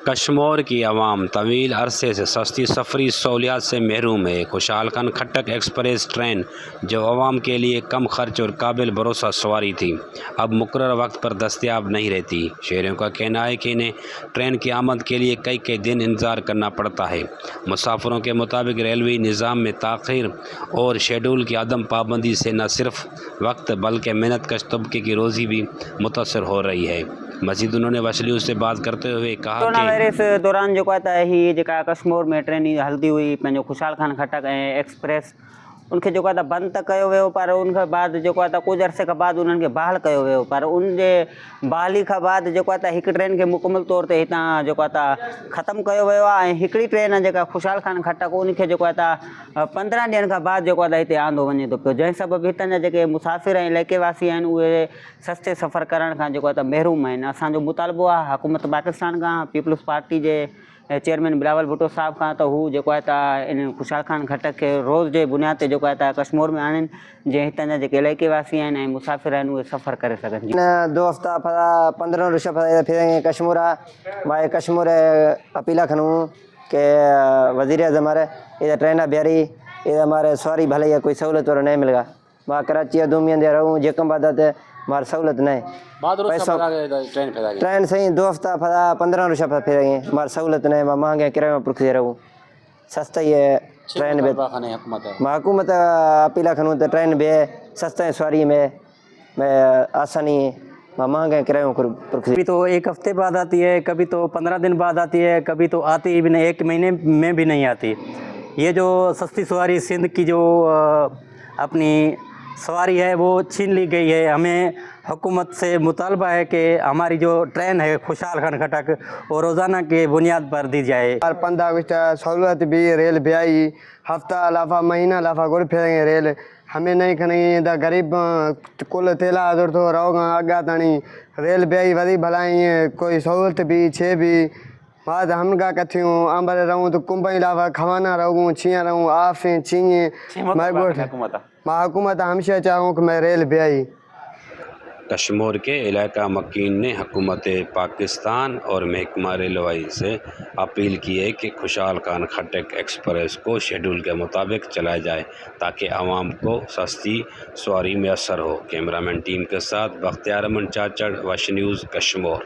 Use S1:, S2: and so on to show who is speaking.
S1: कश्मीर की आवाम तवील अरसे से सस्ती सफरी सहूलियात से महरूम है। खुशहाल खान खट्टक एक्सप्रेस ट्रेन जो आवाम के लिए कम खर्च और काबिल भरोसा सवारी थी, अब मुकर्रर वक्त पर दस्तयाब नहीं रहती। शहरियों का कहना है कि इन्हें ट्रेन की आमद के लिए कई कई दिन इंतज़ार करना पड़ता है। मुसाफिरों के मुताबिक रेलवे निज़ाम में ताख़ीर और शेड्यूल की अदम पाबंदी से न सिर्फ वक्त बल्कि मेहनत कश तबके की रोज़ी भी मुतासर हो रही है। मज़ीद उन्होंने वशल्यूज़ से बात करते हुए कहा
S2: कोरोना
S1: कि
S2: वायरस दौरान जो है ही जेका कश्मीर में ट्रेन हलती हुई पंहिंजो खुशहाल खान खट्टक एक्सप्रेस उनके जो है बंद त कयो वियो, पर उनके बाद जो है कुछ अरसे के बाद उन्हनि खे बहाल कयो वियो, पर उनजे बहाली के बाद जो है एक ट्रेन के मुकम्मल तौर ते हितां जो है ख़त्म कयो वियो आहे। हिकिड़ी ट्रेन जेका खुशहाल खान खट्टक उनके जो है 15 ॾींहनि खां बाद जो है हिते आंदो वञे थो पियो, जंहिं सबबु हितां जा जेके मुसाफ़िर ऐं इलाइक़े वासी आहिनि उहे सस्ते सफ़र करण खां जो है महरूम आहिनि। असांजो मुतालबो आहे हुकूमत पाकिस्तान खां, पीपल्स पार्टी जे चेयरमैन बिलावल भुट्टो साहब खां, त हू जो है इन खुशहाल खान खट्टक के रोज़ के बुनियाद ते जो है कश्मीर में आणनि, जंहिं हितां जा जेके इलाइक़े वासी आहिनि ऐं मुसाफ़िर आहिनि उहे सफ़र करे सघनि।
S3: 2 हफ्ता 15 रुपये फिरेंगे कश्मीर। भाई कश्मीर अपीला खनूँ के वज़ीर आज़म इधर ट्रेन ब्यारी इधर हमारे सवारी भले या कोई सहूलत और नहीं मिलेगा। वहाँ कराची दूमियन दे रहूँ जेकम बात मार सहूलत नहीं ट्रेन सही 2 हफ्ता 15 रुपये फिरेंगे मार सहूलत नहीं महंगे किराए में पुरख दे रहूँ सस्ता ही है ट्रेन में हुकूमत अपीला खनूँ तो ट्रेन भी सस्ते सवारी में आसानी महंगे किरायों
S2: कभी तो 1 हफ्ते बाद आती है, कभी तो 15 दिन बाद आती है, कभी तो आती भी नहीं, 1 महीने में भी नहीं आती। ये जो सस्ती सवारी सिंध की जो अपनी सवारी है वो छीन ली गई है। हमें हुकूमत से मुतालबा है कि हमारी जो ट्रेन है खुशहाल खान खट्टक वो रोज़ाना के बुनियाद पर दी जाए।
S3: 15 अगस्त सहूलत भी रेल भी आई, हफ्ता लाफा महीना लाफा गुड़ फिरेंगे रेल हमें नहीं खनेंगे द गरीब कुल थेला अदर तो रहोगा अगा ताणी रेल भी आई वरी भलाई कोई सहूलत भी छे भी बाद हम का कथियूं आंबर रहूँ तो कुंभई लाफा खवाना रहूँ छिया रहूँ आफे छिए मैं हुकूमत हमेशा चाहूँ कि मैं रेल भी आई।
S1: कश्मीर के इलाका मकीन ने हुकूमत पाकिस्तान और महकमा रेलवाई से अपील की है कि खुशहाल खान खट्टक एक्सप्रेस को शेड्यूल के मुताबिक चलाया जाए ताकि आवाम को सस्ती सवारी मैसर हो। कैमरामैन टीम के साथ बख्तियार अमन चाचड़, वश न्यूज़, कश्मीर।